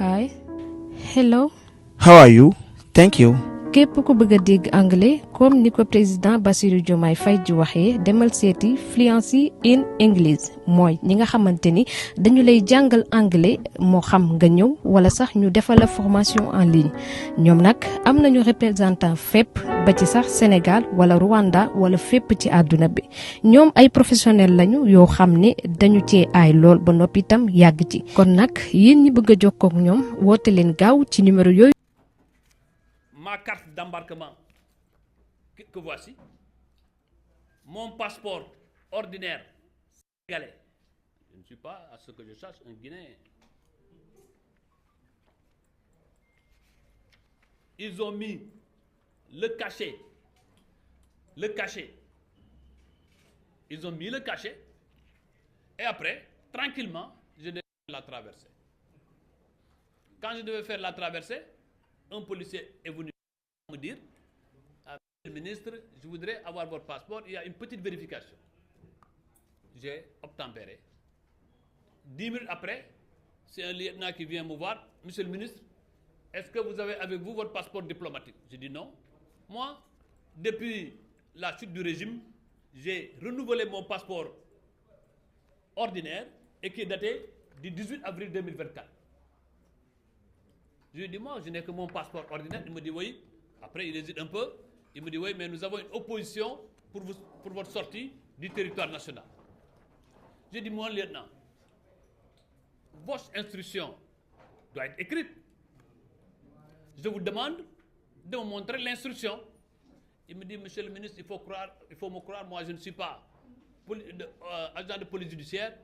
Hi. Hello. How are you? Thank you. képp ku bëgg a dégg anglais comme ni ko président Bassirou Diomaye Faye ji waxee demal seeti Fluency in English mooy ñi nga xamante ni dañu lay jàngal anglais moo xam nga ñëw wala sax ñu defal la formation en ligne ñoom nag am nañu représentant fépp ba ci sax Sénégal wala Rwanda wala fépp ci àdduna bi ñoom ay professionnel lañu yoo xam ne dañu cee aay lool ba noppi itam yàgg ci kon nag yéen ñi bëgg a jokkoo ak ñoom woote leen gaaw ci numéro yooyu. Ma carte d'embarquement que voici, mon passeport ordinaire sénégalais. Je ne suis pas, à ce que je sache, un Guinéen. Ils ont mis le cachet. Ils ont mis le cachet. Et après, tranquillement, je devais faire la traversée. Quand je devais faire la traversée, un policier est venu me dire, Monsieur le ministre, je voudrais avoir votre passeport, il y a une petite vérification. J'ai obtempéré. 10 minutes après, c'est un lieutenant qui vient me voir, Monsieur le ministre, est-ce que vous avez avec vous votre passeport diplomatique? Je dis non. Moi, depuis la chute du régime, j'ai renouvelé mon passeport ordinaire et qui est daté du 18 avril 2024. Je lui dis, moi, je n'ai que mon passeport ordinaire. Il me dit, oui. Après, il hésite un peu. Il me dit, oui, mais nous avons une opposition pour votre sortie du territoire national. J'ai dit, moi, lieutenant, votre instruction doit être écrite. Je vous demande de me montrer l'instruction. Il me dit, monsieur le ministre, il faut me croire, moi, je ne suis pas agent de police judiciaire,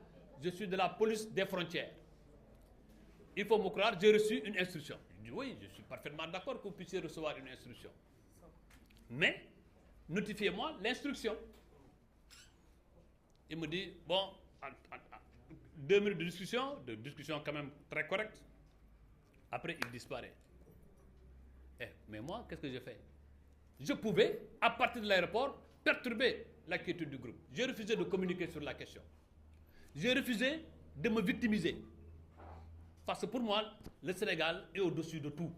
je suis de la police des frontières. Il faut me croire, j'ai reçu une instruction. Je dis oui, je suis parfaitement d'accord que vous puissiez recevoir une instruction. Mais, notifiez-moi l'instruction. Il me dit, bon, 2 minutes de discussion quand même très correcte. Après, il disparaît. Mais moi, qu'est-ce que j'ai fait? Je pouvais, à partir de l'aéroport, perturber la quiétude du groupe. J'ai refusé de communiquer sur la question. J'ai refusé de me victimiser. Parce que pour moi, le Sénégal est au-dessus de tout.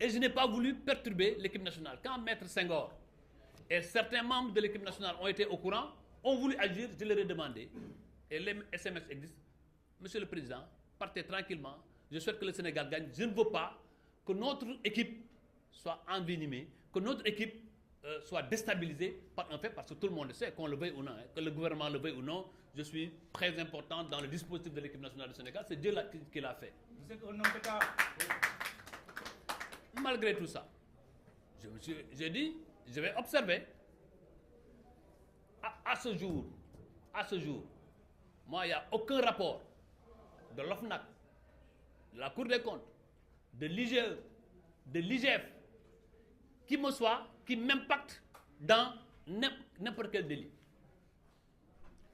Et je n'ai pas voulu perturber l'équipe nationale. Quand Maître Senghor et certains membres de l'équipe nationale ont été au courant, ont voulu agir, je leur ai demandé, et les SMS existent, Monsieur le Président, partez tranquillement, je souhaite que le Sénégal gagne. Je ne veux pas que notre équipe soit envenimée, que notre équipe soit déstabilisée par un fait, parce que tout le monde le sait, qu'on le veuille ou non, que le gouvernement le veuille ou non, je suis très important dans le dispositif de l'équipe nationale du Sénégal. C'est Dieu qui l'a fait. Vous êtes un homme d'État. Malgré tout ça, j'ai dit, je vais observer. À ce jour, moi, il n'y a aucun rapport de l'OFNAC, de la Cour des comptes, de l'IGE, de l'IGF, qui m'impacte dans n'importe quel délit.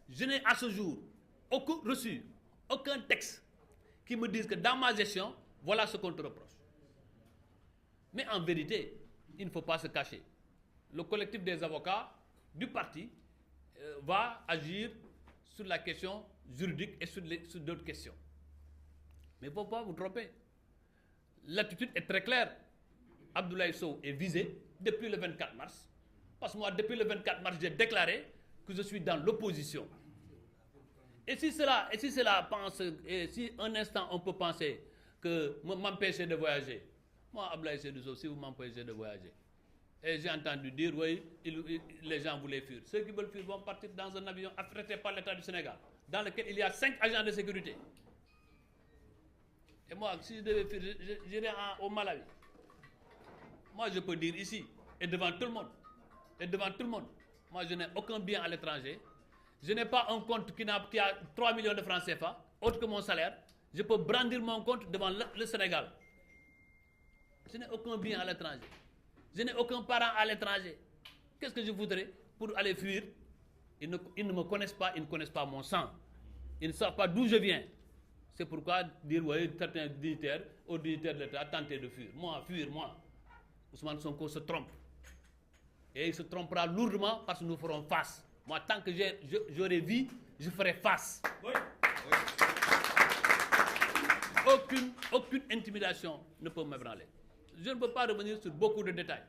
Je n'ai à ce jour reçu aucun texte qui me dise que dans ma gestion, voilà ce qu'on te reproche. Mais en vérité, il ne faut pas se cacher. Le collectif des avocats du parti va agir sur la question juridique et sur d'autres questions. Mais il ne faut pas vous tromper. L'attitude est très claire. Abdoulaye Sow est visé depuis le 24 mars. Parce que moi, depuis le 24 mars, j'ai déclaré que je suis dans l'opposition. Et si un instant on peut penser que m'empêcher de voyager, moi, Abdoulaye Sow, si vous m'empêchez de voyager, et j'ai entendu dire, oui, les gens voulaient fuir. Ceux qui veulent fuir vont partir dans un avion affrété par l'État du Sénégal, dans lequel il y a 5 agents de sécurité. Et moi, si je devais fuir, j'irais au Malawi. Moi, je peux dire ici, et devant tout le monde, moi, je n'ai aucun bien à l'étranger. Je n'ai pas un compte qui a 3 millions de francs CFA, autre que mon salaire. Je peux brandir mon compte devant le Sénégal. Je n'ai aucun bien à l'étranger. Je n'ai aucun parent à l'étranger. Qu'est-ce que je voudrais pour aller fuir? Ils ne me connaissent pas, ils ne connaissent pas mon sang. Ils ne savent pas d'où je viens. C'est pourquoi dire, oui, certains dignitaires, aux dignitaires de l'État, tenter de fuir. Fuir, moi. Ousmane Sonko se trompe. Et il se trompera lourdement parce que nous ferons face. Moi, tant que j'aurai vie, je ferai face. Oui. aucune intimidation ne peut m'ébranler. Je ne peux pas revenir sur beaucoup de détails.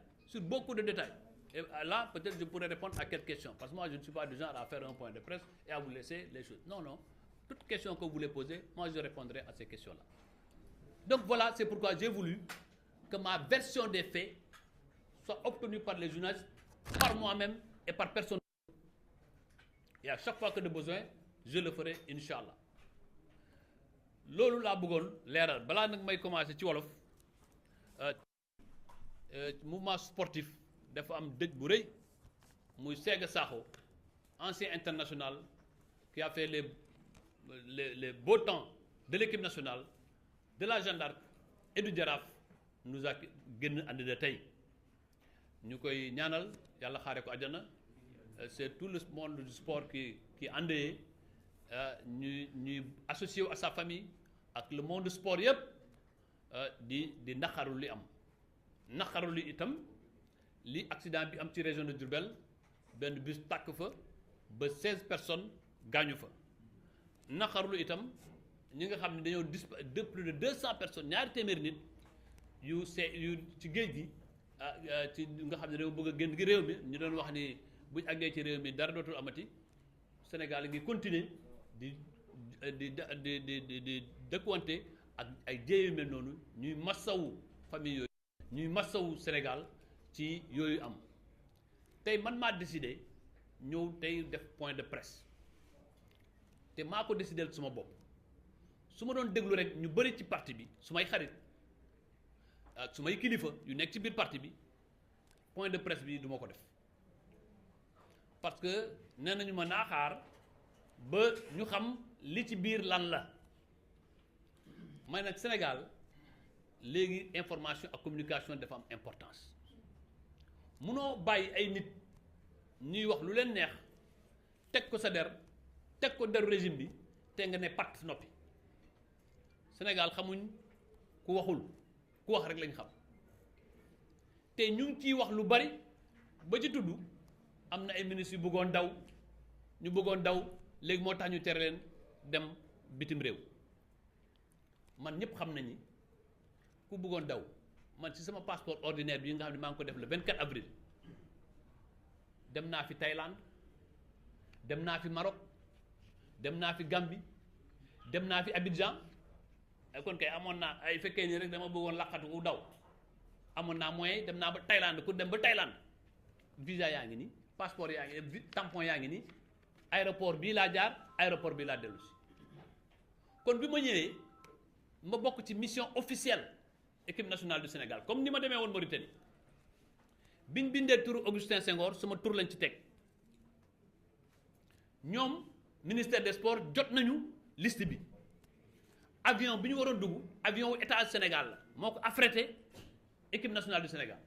Et là, peut-être je pourrais répondre à quelques questions. Parce que moi, je ne suis pas du genre à faire un point de presse et à vous laisser les choses. Non. Toute question que vous voulez poser, moi, je répondrai à ces questions-là. Donc voilà, c'est pourquoi j'ai voulu que ma version des faits soit obtenue par les journalistes, par moi-même et par personne. Et à chaque fois que de besoin, je le ferai, Inch'Allah. Loolu laa bëggoon leeral balaa nag may commencer ci wolof mouvement sportif dafa am dëj bu rëy muy Séga Sakho ancien international qui a fait les beaux temps de l'équipe nationale de la Jeanne d'Arc et du Jaraaf nous a génn àddina tey ñu koy ñaanal yàlla xaare ko àjjana. C'est tout le monde du sport qui est endeuillé ñuy associé à sa famille ak le monde du sport yëpp di naqaru li am naqaru li itam li accident bi am ci région de Diourbel benn bus tàkk fa ba 16 personnes gaañu fa naqaru li itam ñi nga xam ne dañoo de plus de 200 personnes ñaari téeméeri nit yu ci géej gi ci nga xam ne dañoo bëgg a génn gi réew mi ñu doon wax ni buñ àggee ci réew mi dara dootul amati Sénégal ngi continuer di dëkkuwante ak ay jéeyu mel noonu ñuy massawu famille yooyu ñuy massawu Sénégal ci yooyu am tey man maa décidé ñëw tey def point de presse te maa ko décidé suma bopp su ma doon déglu rek ñu bëri ci parti bi su may xarit ak su may kilifa yu nekk ci biir parti bi point de presse bi du ma ko def parce que nee nañu ma naa xaar ba ñu xam li ci biir lan la may nag Sénégal léegi information ak communication dafa am importance munoo bàyyi ay nit ñuy wax lu leen neex teg ko sa der teg ko deru régime bi te nga ne patt noppi Sénégal xamuñ ku waxul ku wax rek lañ xam te ñu ngi ciy wax lu bari ba ci tudd am na ay ministres yu bëggoon daw léegi moo tax ñu tere leen dem bitim réew man ñëpp xam nañu ku bëggoon daw man ci sama passeport ordinaire bi nga xam ne maa ngi ko def le 24 avril dem naa fi Thaïlande dem naa fi Maroc dem naa fi Gambie dem naa fi Abidjan ay kon kay amoon naa ay fekkee nii rek dama bëggoon laqatu ku daw amoon naa moyen dem naa ba Thaïlande ku dem ba Thaïlande visa yaa ngi nii passeport yaa ngi tampon yaa ngi nii aéroport bii laa jaar aéroport bii laa dellu si kon bi ma ñëwee ma bokk ci mission officielle équipe nationale du Sénégal comme ni ma demee woon Mauritanie biñ bindee turu Augustin Senghor sama tur lañ ci teg ñoom ministère des sports jot nañu liste bi avion bi ñu waroon dugg avion wu état Sénégal la moo ko affrété équipe nationale du Sénégal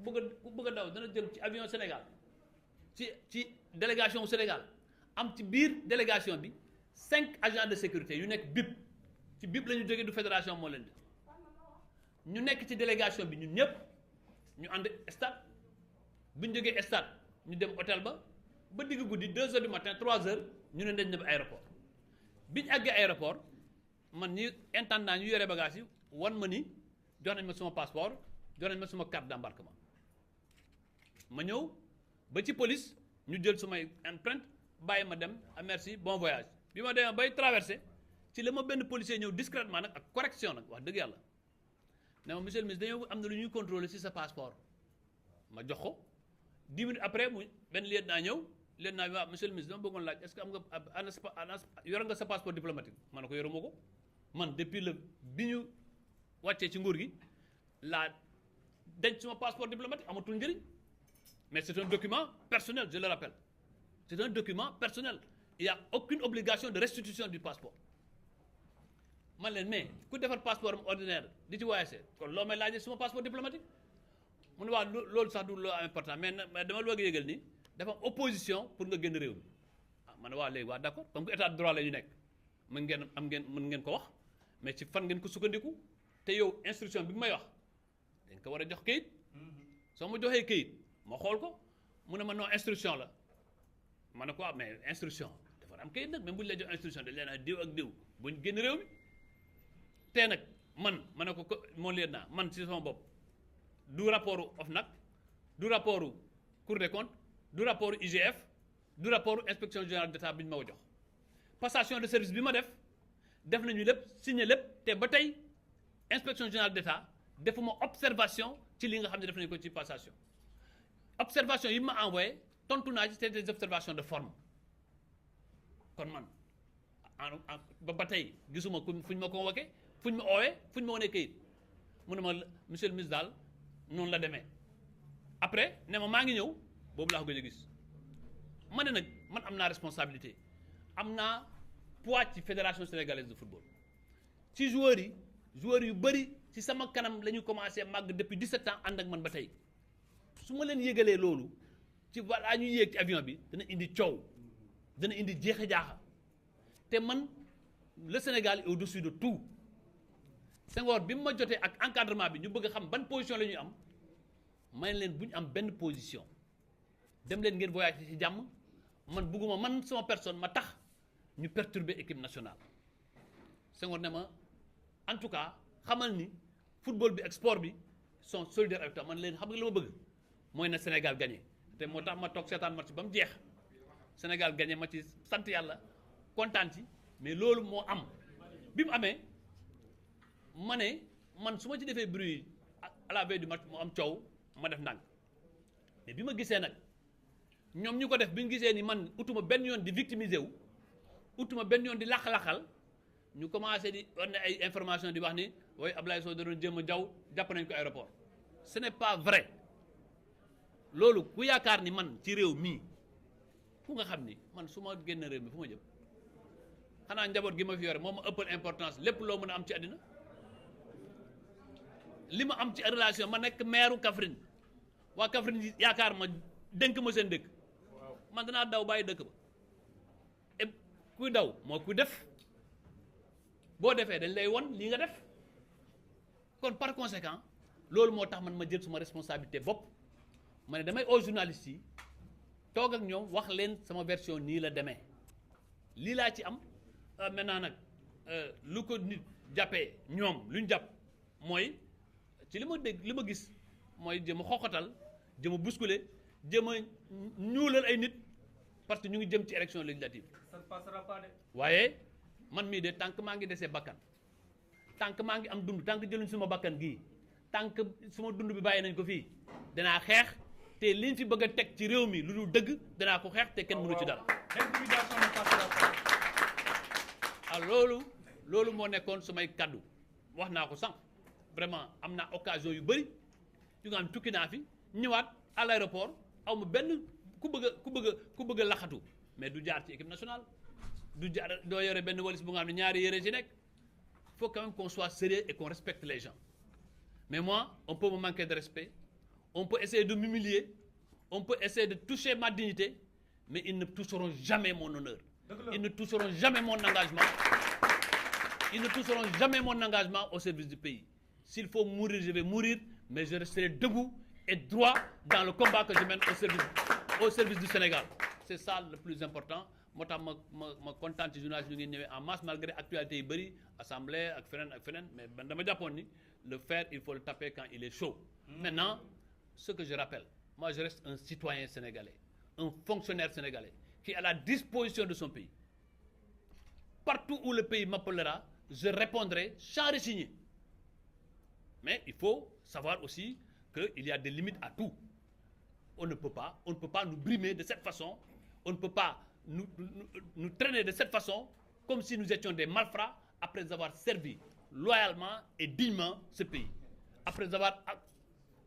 ku bëgg a daw dana jël ci avion Sénégal ci délégation wu Sénégal am ci biir délégation bi 5 agents de sécurité yu nekk BIP ci BIP la ñu jógee du fédération moo leen di ñu nekk ci délégation bi ñun ñëpp ñu ànd stade bu ñu jógee stade ñu dem hôtel ba digg guddi 2 heures du matin 3 heures ñu ne dañ dem aéroport bi ñu àggee aéroport man ñi intendant ñu yore bagage yi wan ma ni jox nañ ma suma passeport jox nañ ma suma carte d'embarquement ma ñëw ba ci police ñu jël sumay empreinte bàyyi ma dem merci bon voyage bi ma demee bay traversé ci la ma benn policier ñëw discrètement nag ak correction nag wax dëgg yàlla ne ma monsieur le ministre dañoo am na lu ñuy contrôler ci sa passeport ma jox ko 10 minutes après mu benn lieutenant ñëw lieutenant bi waaw monsieur le ministre dama bëggoon laaj est-ce que am nga yor nga sa passeport diplomatique ma ne ko yoruma ko man depuis bi ñu wàccee ci nguur gi laa denc suma passeport diplomatique amatul njëriñ mais c'est un document personnel je le rappelle c'est un document personnel il y a aucune obligation de restitution du passeport man leen mais ku defar passeport am ordinaire di ci voyager kon loo may laajee suma passeport diplomatique mu ne waaw loolu sax du loo am important mais dama la bëgg a yëgal ni dafa am opposition pour nga génn réew mi man waaw léegi waaw d'accord comme que état de droit la ñu nekk mën ngeen ko wax mais ci fan ngeen ko sukkandiku te yow instruction bi may wax dañ ko war a jox kayit soo ma joxee kayit ma xool ko mu ne ma non instruction la ma ne ko mais instruction dafa am kayit nag même bu ñu lay jox instruction dañ leen a diw ak diw buñ génn réew mi tey nag man ma ne ko mon lieutenant man ci sama bopp du rapport OFNAC du rapport Cour des comptes du rapport IGF du rapport inspection générale d'État bi ñu ma ko jox passation de service bi ma def nañu lépp signé lépp te ba tey inspection générale d'État defuma observation ci li nga xam ne def nañu ko ci passation observation yi ma envoyé tontu naa ci c'est des observations de forme kon man ba tey gisuma fu ñu ma convoqué fu ñu ma oowee fu ñu ma wanee kayit mu ne ma monsieur le ministre daal noonu la demee après ne ma maa ngi ñëw boobu laa ko gëj a gis ma ne nag man am naa responsabilité am naa poids ci fédération sénégalaise de football ci joueurs yu bëri ci sama kanam la ñu commencé màgg depuis 17 ans ànd ak man ba tey su ma leen yëgalee loolu ci balaa ñuy yéeg ci avion bi dana indi coow dana indi jeexe jaaxa te man le Sénégal est au-dessus de tout Senghor bi mu ma jotee ak encadrement bi ñu bëgg a xam ban position la ñuy am may leen bu ñu am benn position dem leen ngeen voyage ci jàmm man bëgguma man sama personne ma tax ñu perturber équipe nationale Senghor ne ma en tout cas xamal ni football bi ak sport bi sont solidaires avec toi man leen xam nga li ma bëgg mooy na Sénégal gagné te moo tax ma toog seetaan match ba mu jeex Sénégal gagné ma ci sant yàlla kontaan ci mais loolu moo am bi mu amee ma ne man su ma ci defee bruit à la veille du match moo am coow ma def ndànk mais bi ma gisee nag ñoom ñu ko def bi ñu gisee ni man utuma benn yoon di victimiser wu utuma benn yoon di laq-laqal ñu commencé di wane ay information di wax ni waaye Ablaye Sow da doon jéem a jaw jàpp nañ ko aéroport ce n'est pas vrai loolu ku yaakaar ni man ci réew mii fu nga xam ni man su ma génn réew mi fu ma jëm xanaa njaboot gi ma fi yore moo ma ëppal importance lépp loo mën a am ci àddina li ma am ci relation ma nekk maire Kaffrine waa Kaffrine yaakaar ma dénk ma seen dëkk man danaa daw bàyyi dëkk ba et kuy daw moo kuy def boo defee dañ lay won lii nga def kon par conséquent loolu moo tax man ma jël suma responsabilité bopp ma ne damay aux journalistes yi toog ak ñoom wax leen sama version nii la demee lii laa ci am maintenant nag lu ko nit jàppee ñoom lu ñu jàpp mooy ci li ma dégg li ma gis mooy jëm a xoxatal jëm a bousculer jëm a ñuulal ay nit parce que ñu ngi jëm ci élection législative. Ça ne passera pas de. waaye man mii de tant que maa ngi desee bakkan tant que maa ngi am dund tant que jëluñ suma bakkan gii tant que suma dund bi bàyyi nañ ko fii danaa xeex te liñ fi bëgg a teg ci réew mi lu dul dëgg danaa ko xeex te kenn mënu ci dara. loolu moo nekkoon sumay kaddu wax naa ko sànq vraiment am naa occasion yu bëri yu nga xam tukki naa fi ñëwaat à l'aéroport aw ma benn ku bëgg a laxatu mais du jaar ci équipe nationale du jaar doo yore benn walis bu nga xam ne ñaari yére ci nekk il faut quand même qu'on soit sérieux et qu'on respecte les gens mais moi on peut me manquer de respect on peut essayer de m'humilier on peut essayer de toucher ma dignité mais ils ne toucheront jamais mon honneur ils ne toucheront jamais mon engagement ils ne toucheront jamais mon engagement au service du pays s'il faut mourir je vais mourir mais je resterai debout et droit dans le combat que je mène au service du Sénégal c'est ça le plus important moo tax ma kontaan ci journaliste yu ngeen ñëwee en masse malgré actualité yu bëri assemblée ak feneen mais man dama jàppoon ni le fer il faut le taper quand il est chaud maintenant ce que je rappelle moi je reste un citoyen sénégalais un fonctionnaire sénégalais qui est à la disposition de son pays partout où le pays m'appellera je répondrai sans rechigner mais il faut savoir aussi qu'il y a des limites à tout on ne peut pas nous brimer de cette façon on ne peut pas nous traîner de cette façon comme si nous étions des malfrats après avoir servi loyalement et dignement ce pays après avoir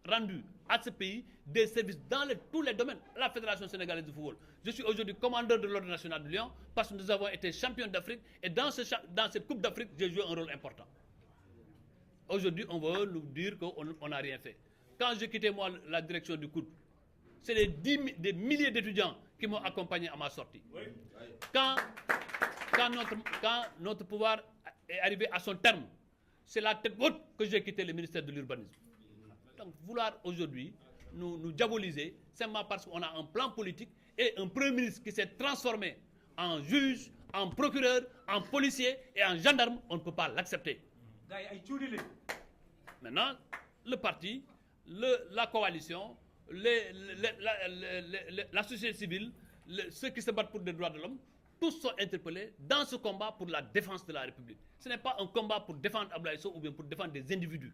rendu à ce pays des services dans tous les domaines. La Fédération sénégalaise de football. Je suis aujourd'hui commandeur de l'Ordre national de Lyon parce que nous avons été champions d'Afrique et dans cette Coupe d'Afrique, j'ai joué un rôle important. Aujourd'hui, on veut nous dire qu'on n'a rien fait. Quand j'ai quitté moi la direction du COUD, c'est des milliers d'étudiants qui m'ont accompagné à ma sortie. Quand notre pouvoir est arrivé à son terme, c'est la tête haute que j'ai quitté le ministère de l'Urbanisme. Donc vouloir aujourd'hui nous diaboliser simplement parce qu'on a un plan politique et un premier ministre qui s'est transformé en juge, en procureur, en policier et en gendarme, on ne peut pas l'accepter. Maintenant, le parti, la coalition, la société civile, ceux qui se battent pour les droits de l'homme, tous sont interpellés dans ce combat pour la défense de la République. Ce n'est pas un combat pour défendre Abdoulaye Sow ou bien pour défendre des individus.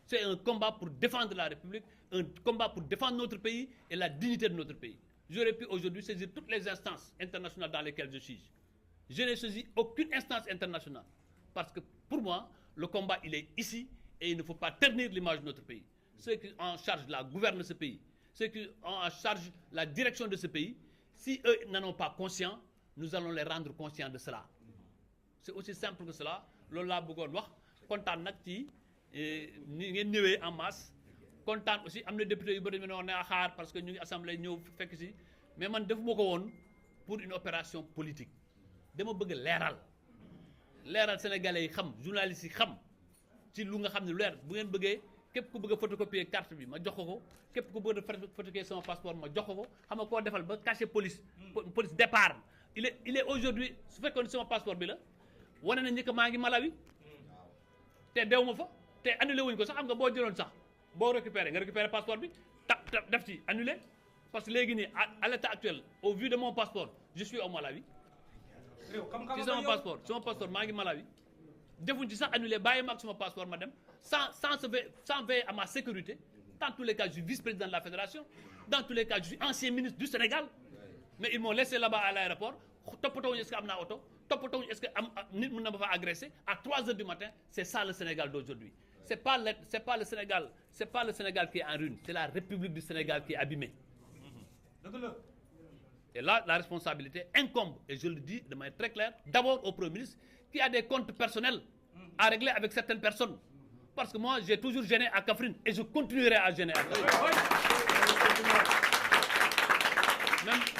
C'est un combat pour défendre la République, un combat pour défendre notre pays et la dignité de notre pays. J'aurais pu aujourd'hui saisir toutes les instances internationales dans lesquelles je suis. Je n'ai saisi aucune instance internationale. Parce que pour moi, le combat, il est ici et il ne faut pas ternir l'image de notre pays. Ceux qui ont en charge la gouverne de ce pays, ceux qui ont en charge la direction de ce pays, si eux n'en ont pas conscience, nous allons les rendre conscients de cela. C'est aussi simple que cela. Loolu laa bëggoon wax kontaan nag ci ni ngeen ñëwee en masse kontaan aussi am na député yu bëri ñu ne xaar parce que ñu ngi assemblée ñëw fekk si mais man defuma ko woon pour une opération politique dama bëgg leeral sénégalais yi xam journalistes yi xam ci lu nga xam ne leer bu ngeen bëggee képp ku bëgg a photocopier carte bi ma jox ko képp ku bëgg a photocopier sama passeport ma jox ko xam nga koo defal ba cachet police départ il est aujourd'hui su fekkoon sama passeport bi la wane na ñi que maa ngi Malawi te dew ma fa te annulé wuñ ko sax xam nga boo jëloon sax boo récupéré nga récupéré passeport bi def ci annulé parce que léegi nii à l'état actuel au vu de mon passeport je suis au Malawi ci sama passeport maa ngi Malawi defuñ ci sax annulé bàyyi ma ak sama passeport ma dem sans veiller à ma sécurité. Dans tous les cas je suis vice-président de la fédération, dans tous les cas je suis ancien ministre du Sénégal, mais ils m'ont laissé là-bas à l'aéroport. Toppatawuñu est-ce que am naa oto toppatawuñu est-ce que nit mën na ma fa agresser à 3 heures du matin. C'est ça le Sénégal d'aujourd'hui. C'est pas le Sénégal qui est en ruine, c'est la République du Sénégal qui est abîmée. Et là la responsabilité incombe, et je le dis de manière très claire, d'abord au Premier ministre qui a des comptes personnels à régler avec certaines personnes. Parce que moi j'ai toujours gêné à Kaffrine et je continuerai à gêner à Kaffrine.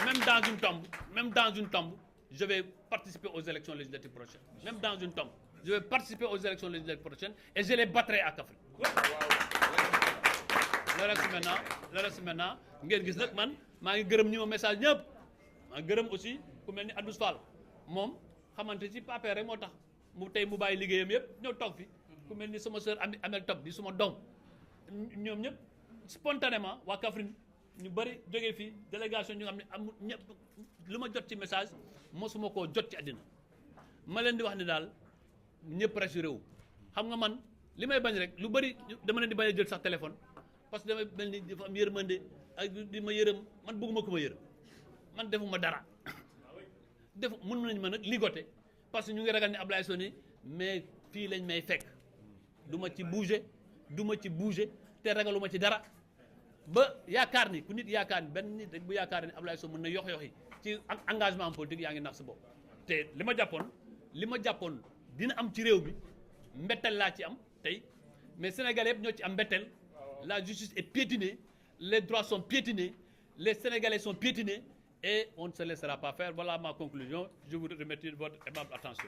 Même dans une tombe, je vais participer aux élections législatives prochaines. Même dans une tombe, je vais participer aux élections législatives prochaines et je les battrai à Kaffrine. Le reste maintenant ngeen gis nag man maa ngi gërëm ñi ma message ñëpp maa ngi gërëm aussi ku mel ni Abdou Fall moom xamante ci papier rek moo tax mu tey mu bàyyi liggéeyam yëpp ñëw toog fi ku mel ni sama sœur Amel Top di suma doom ñoom ñëpp spontanément waa Kaffrine ñu bëri jógee fii délégation ñu nga xam ne amul ñëpp lu ma jot ci message mosuma koo jot ci àddina ma leen di wax ni daal ñëpp rassuré wu xam nga man li may bañ rek lu bëri dama leen di bañ a jël sax téléphone parce que damay mel ni dafa am yërmande ak di ma yërëm man bëgguma ko ma yërëm man defuma dara mën nañ ma nag ligoté parce que ñu ngi ragal ni Ablaye Sow ni mais fii lañ may fekk du ma ci bouger te ragaluma ci dara ba yaakaar ni ku nit yaakaar ni benn nit rek bu yaakaar ni Ablaye Sow mën na yox-yoxi ci engagement politique yaa ngi nax sa bopp te li ma jàppoon dina am ci réew mi mbetteel laa ci am tey mais Sénégalais yëpp ñoo ci am mbetteel. La justice est piétinée, les droits sont piétinés, les Sénégalais sont piétinés et on ne se laissera pas faire. Voilà ma conclusion. Je vous remercie de votre aimable attention.